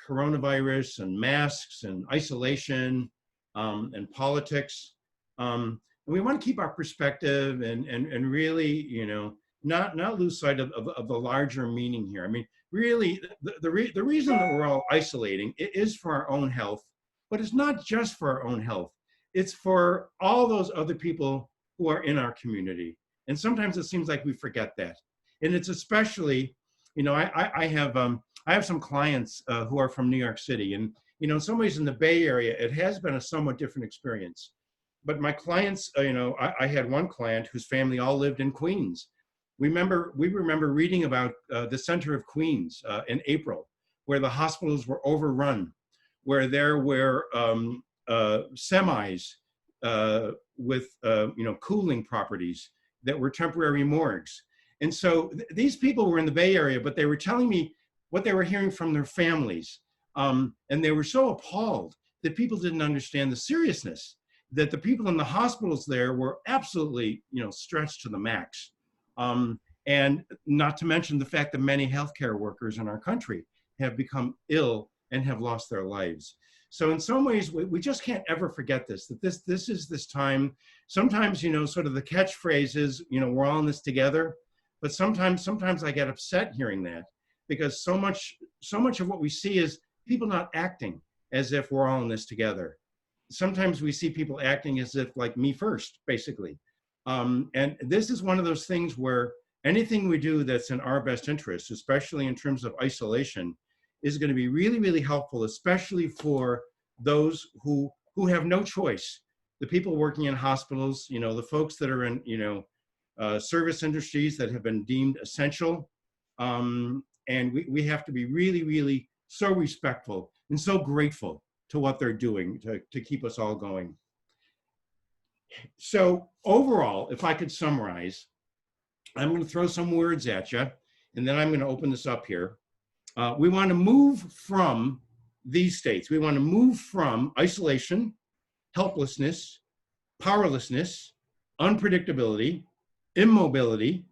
coronavirus and masks and isolation, and politics. And we want to keep our perspective and really, you know, not lose sight of the larger meaning here. I mean, really, the reason that we're all isolating is for our own health, but it's not just for our own health. It's for all those other people who are in our community. And sometimes it seems like we forget that. And it's especially, you know, I have some clients who are from New York City, and, you know, in some ways in the Bay Area, it has been a somewhat different experience. But my clients, you know, I had one client whose family all lived in Queens. We remember reading about the center of Queens in April, where the hospitals were overrun, where there were semis with, you know, cooling properties that were temporary morgues. And so these people were in the Bay Area, but they were telling me what they were hearing from their families. And they were so appalled that people didn't understand the seriousness, that the people in the hospitals there were absolutely, stretched to the max. And not to mention the fact that many healthcare workers in our country have become ill and have lost their lives. So in some ways, we just can't ever forget this, that this is this time. Sometimes, sort of the catchphrase is, we're all in this together. But sometimes I get upset hearing that, because so much of what we see is people not acting as if we're all in this together. Sometimes we see people acting as if like me first, basically. And this is one of those things where anything we do that's in our best interest, especially in terms of isolation, is going to be really, really helpful, especially for those who have no choice. The people working in hospitals, the folks that are in, service industries that have been deemed essential. And we have to be really, really so respectful and so grateful to what they're doing to keep us all going. So overall, if I could summarize, I'm going to throw some words at you, and then I'm going to open this up here. We want to move from these states. We want to move from isolation, helplessness, powerlessness, unpredictability, immobility,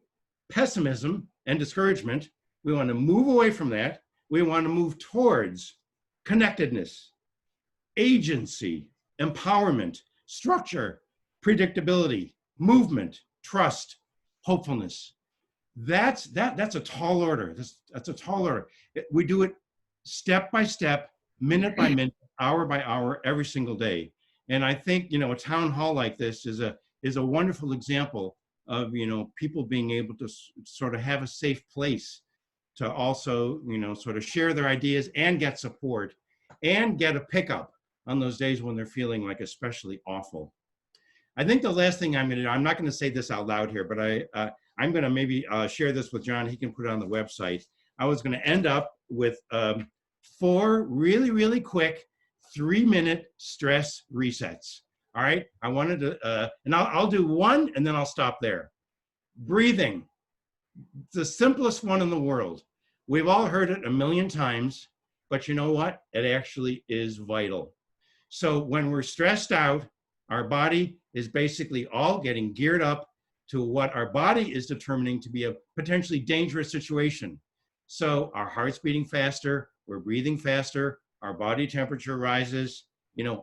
pessimism, and discouragement. We want to move away from that. We want to move towards connectedness, agency, empowerment, structure, predictability, movement, trust, hopefulness. That's a tall order. That's a tall order. We do it step by step, minute by minute, hour by hour, every single day. And I think, a town hall like this is a wonderful example of, people being able to sort of have a safe place to also, sort of share their ideas and get support and get a pickup on those days when they're feeling like especially awful. I think the last thing I'm going to do, I'm not going to say this out loud here, but I'm going to maybe share this with John. He can put it on the website. I was going to end up with 4 really, really quick 3-minute stress resets. All right. I wanted to, and I'll do one and then I'll stop there. Breathing, the simplest one in the world. We've all heard it a million times, but you know what? It actually is vital. So when we're stressed out, our body is basically all getting geared up to what our body is determining to be a potentially dangerous situation. So our heart's beating faster, we're breathing faster, our body temperature rises,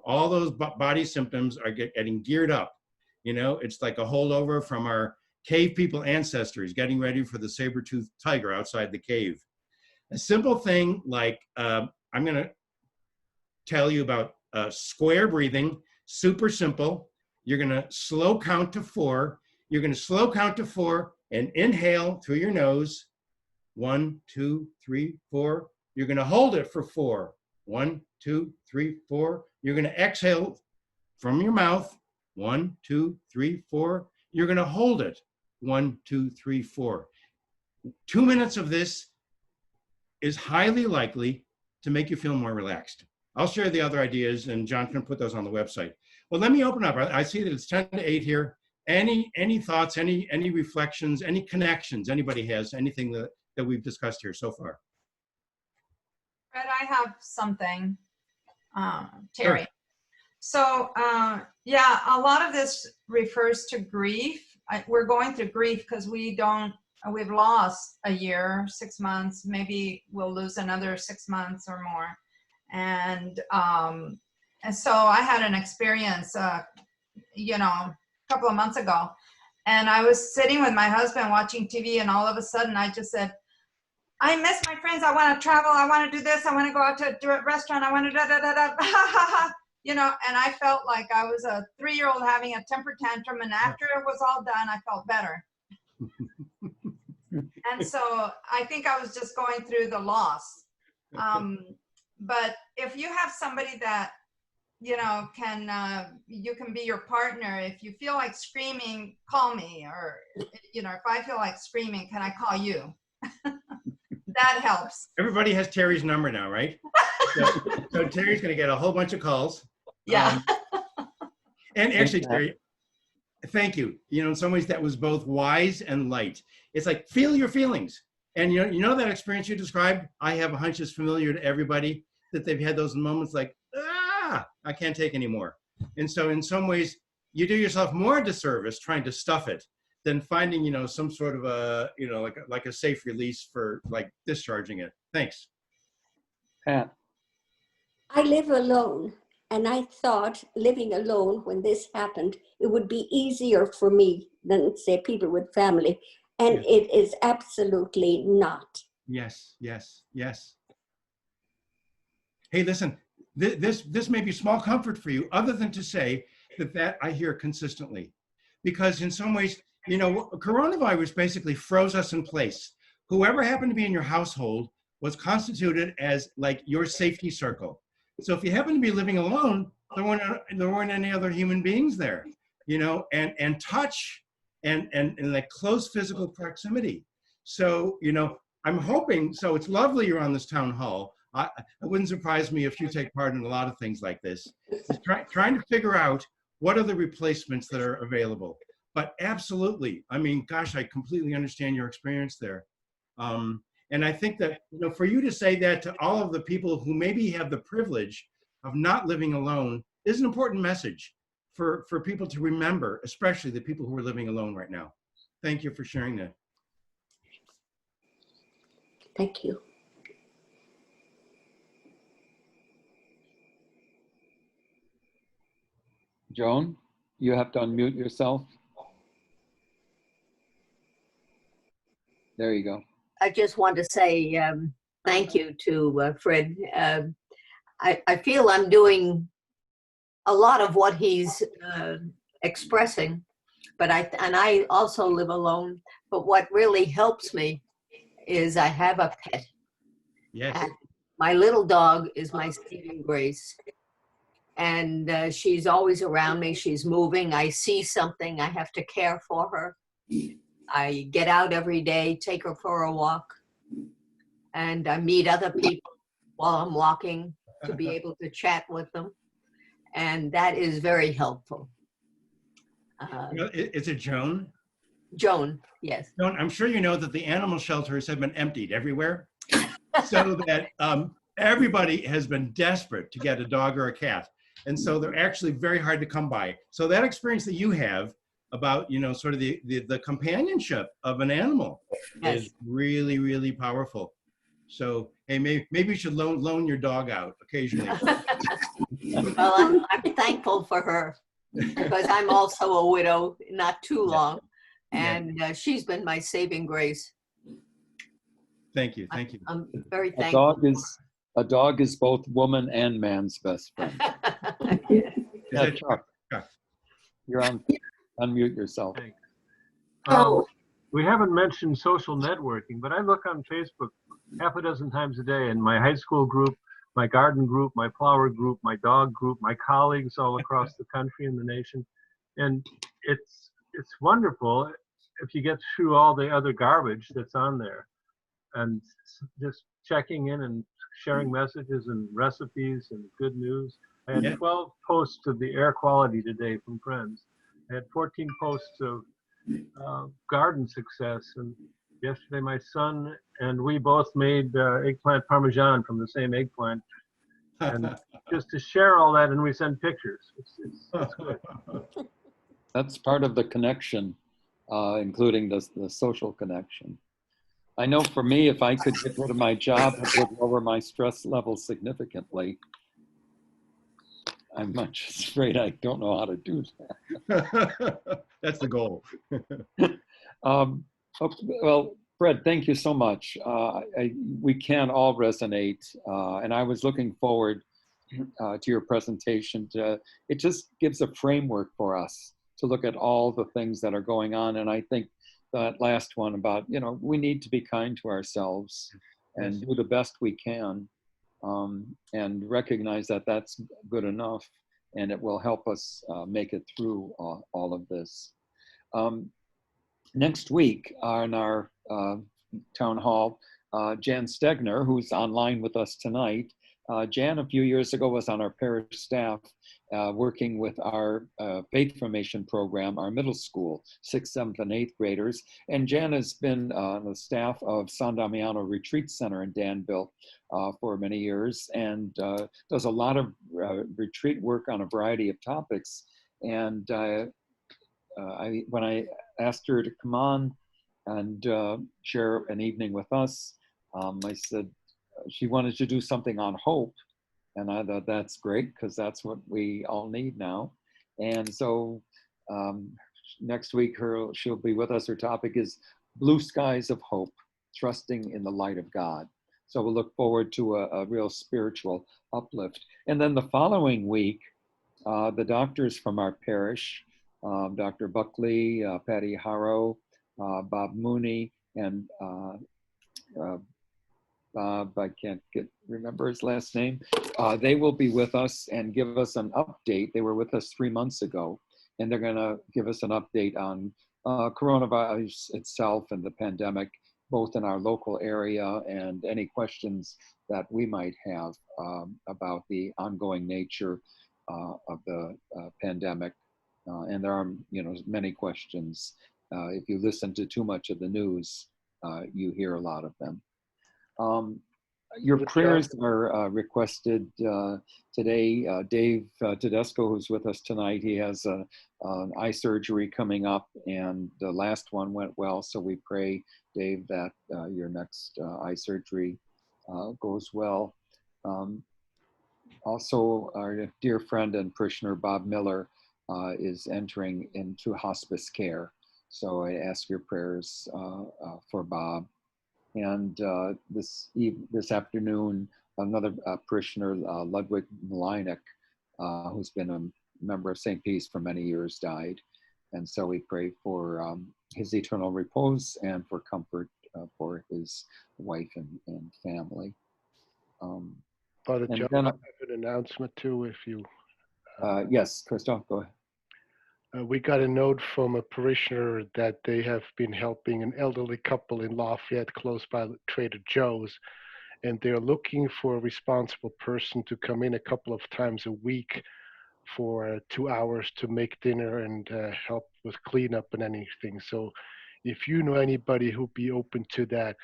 all those body symptoms are getting geared up. It's like a holdover from our cave people ancestors getting ready for the saber-toothed tiger outside the cave. A simple thing like, I'm gonna tell you about square breathing, super simple. You're gonna slow count to 4. You're gonna slow count to 4 and inhale through your nose. 1, 2, 3, 4. You're gonna hold it for 4. 1, 2, 3, 4. You're gonna exhale from your mouth. 1, 2, 3, 4. You're gonna hold it. 1, 2, 3, 4. 2 minutes of this is highly likely to make you feel more relaxed. I'll share the other ideas and John can put those on the website. Well, let me open up. I see that it's 10 to 8 here. Any thoughts, any reflections, any connections anybody has, anything that we've discussed here so far? Fred, I have something, Terry. Sure. So, yeah, a lot of this refers to grief. We're going through grief because we've lost a year, 6 months, maybe we'll lose another 6 months or more. And so I had an experience, a couple of months ago, and I was sitting with my husband watching TV, and all of a sudden I just said, I miss my friends. I want to travel. I want to do this. I want to go out to a restaurant. I want to da-da-da-da. And I felt like I was a 3-year-old having a temper tantrum. And after it was all done, I felt better. And so I think I was just going through the loss. But if you have somebody that, you can be your partner. If you feel like screaming, call me. Or, if I feel like screaming, can I call you? That helps. Everybody has Terry's number now, right? So Terry's going to get a whole bunch of calls. Yeah. And actually, Terry, thank you. In some ways that was both wise and light. It's like, feel your feelings. And you know that experience you described, I have a hunch is familiar to everybody, that they've had those moments like, I can't take anymore. And so in some ways, you do yourself more disservice trying to stuff it than finding, you know, some sort of a, you know, like a safe release for like discharging it. Thanks. Pat. I live alone, and I thought living alone when this happened, it would be easier for me than, say, people with family. And Yes. it is absolutely not. Yes, yes, yes. Hey, listen, this may be small comfort for you, other than to say that I hear consistently. Because in some ways, you know, coronavirus basically froze us in place. Whoever happened to be in your household was constituted as like your safety circle. So if you happen to be living alone, there weren't any other human beings there, you know, and touch and like close physical proximity. So, you know, I'm hoping, so it's lovely you're on this town hall. It wouldn't surprise me if you take part in a lot of things like this. It's trying to figure out what are the replacements that are available. But absolutely, I mean, gosh, I completely understand your experience there. And I think that, you know, for you to say that to all of the people who maybe have the privilege of not living alone is an important message for people to remember, especially the people who are living alone right now. Thank you for sharing that. Thank you. Joan, you have to unmute yourself. There you go. I just want to say thank you to Fred. I feel I'm doing a lot of what he's expressing, but I also live alone. But what really helps me is I have a pet. Yes. And my little dog is my saving grace. And she's always around me. She's moving. I see something. I have to care for her. I get out every day, take her for a walk, and I meet other people while I'm walking to be able to chat with them. And that is very helpful. Is it Joan? Joan, yes. Joan, I'm sure you know that the animal shelters have been emptied everywhere. So that everybody has been desperate to get a dog or a cat. And so they're actually very hard to come by. So that experience that you have about, you know, sort of the companionship of an animal is really, really powerful. So, hey, maybe you should loan your dog out occasionally. Well, I'm thankful for her because I'm also a widow, not too long. And she's been my saving grace. Thank you, thank you. I'm very thankful. A dog is both woman and man's best friend. Yeah, Chuck, you're on. Unmute yourself. We haven't mentioned social networking, but I look on Facebook half a dozen times a day, and my high school group, my garden group, my flower group, my dog group, my colleagues all across the country and the nation. And it's wonderful if you get through all the other garbage that's on there and just checking in and sharing messages and recipes and good news. I had 12 posts of the air quality today from friends. I had 14 posts of garden success, and yesterday my son and we both made eggplant parmesan from the same eggplant, and just to share all that, and we send pictures. It's good. That's part of the connection, including the social connection. I know for me, if I could get rid of my job, it would lower my stress level significantly. I'm much afraid I don't know how to do that. That's the goal. Well, Fred, thank you so much. We can all resonate, and I was looking forward to your presentation. It just gives a framework for us to look at all the things that are going on, and I think that last one about, you know, we need to be kind to ourselves and do the best we can. And recognize that that's good enough, and it will help us make it through all of this. Next week on our town hall, Jan Stegner, who's online with us tonight. Jan, a few years ago, was on our parish staff, working with our faith formation program, our middle school, 6th, 7th, and 8th graders. And Jan has been on the staff of San Damiano Retreat Center in Danville for many years, and does a lot of retreat work on a variety of topics. And when I asked her to come on and share an evening with us, I said she wanted to do something on hope. And I thought that's great because that's what we all need now. And so next week she'll be with us. Her topic is Blue Skies of Hope, Trusting in the Light of God. So we'll look forward to a real spiritual uplift. And then the following week, the doctors from our parish, Dr. Buckley, Patty Harrow, Bob Mooney, and Bob, I can't remember his last name. They will be with us and give us an update. They were with us 3 months ago, and they're going to give us an update on coronavirus itself and the pandemic, both in our local area and any questions that we might have about the ongoing nature of the pandemic. And there are, many questions. If you listen to too much of the news, you hear a lot of them. Your prayers are requested today. Dave Tedesco, who's with us tonight, he has an eye surgery coming up, and the last one went well. So we pray, Dave, that your next eye surgery goes well. Also, our dear friend and parishioner Bob Miller is entering into hospice care. So I ask your prayers for Bob. And this afternoon, another parishioner, Ludwig Malinek, who's been a member of St. Pete's for many years, died. And so we pray for his eternal repose and for comfort for his wife and family. Father and John, then, I have an announcement too, if you... yes, Christoph, go ahead. We got a note from a parishioner that they have been helping an elderly couple in Lafayette, close by Trader Joe's, and they're looking for a responsible person to come in a couple of times a week for 2 hours to make dinner and help with cleanup and anything. So if you know anybody who'd be open to that,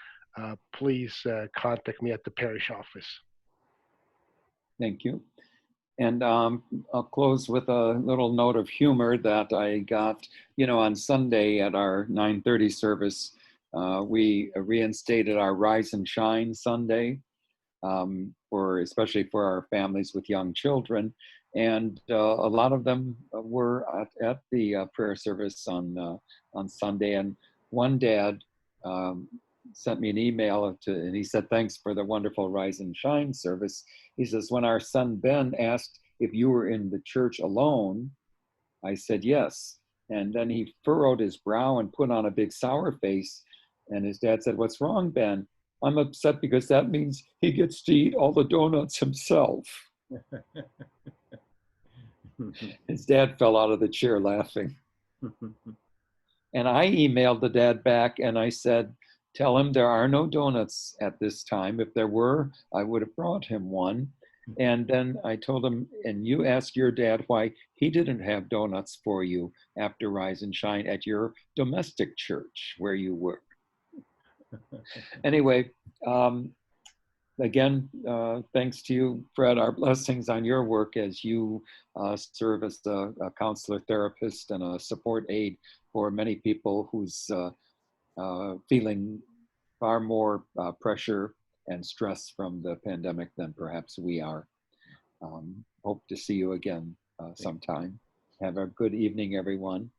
please contact me at the parish office. Thank you. And I'll close with a little note of humor that I got, on Sunday at our 9:30 service. We reinstated our Rise and Shine Sunday, especially for our families with young children. And a lot of them were at the prayer service on Sunday. And one dad sent me an email and he said, "Thanks for the wonderful Rise and Shine service." He says, "When our son Ben asked if you were in the church alone, I said yes." And then he furrowed his brow and put on a big sour face. And his dad said, "What's wrong, Ben?" "I'm upset because that means he gets to eat all the donuts himself." His dad fell out of the chair laughing. And I emailed the dad back and I said, "Tell him there are no donuts at this time. If there were, I would have brought him one." And then I told him, "And you ask your dad why he didn't have donuts for you after Rise and Shine at your domestic church where you work." Anyway, again, thanks to you, Fred. Our blessings on your work as you serve as a counselor, therapist, and a support aide for many people who's feeling far more pressure and stress from the pandemic than perhaps we are. Hope to see you again sometime. Have a good evening, everyone.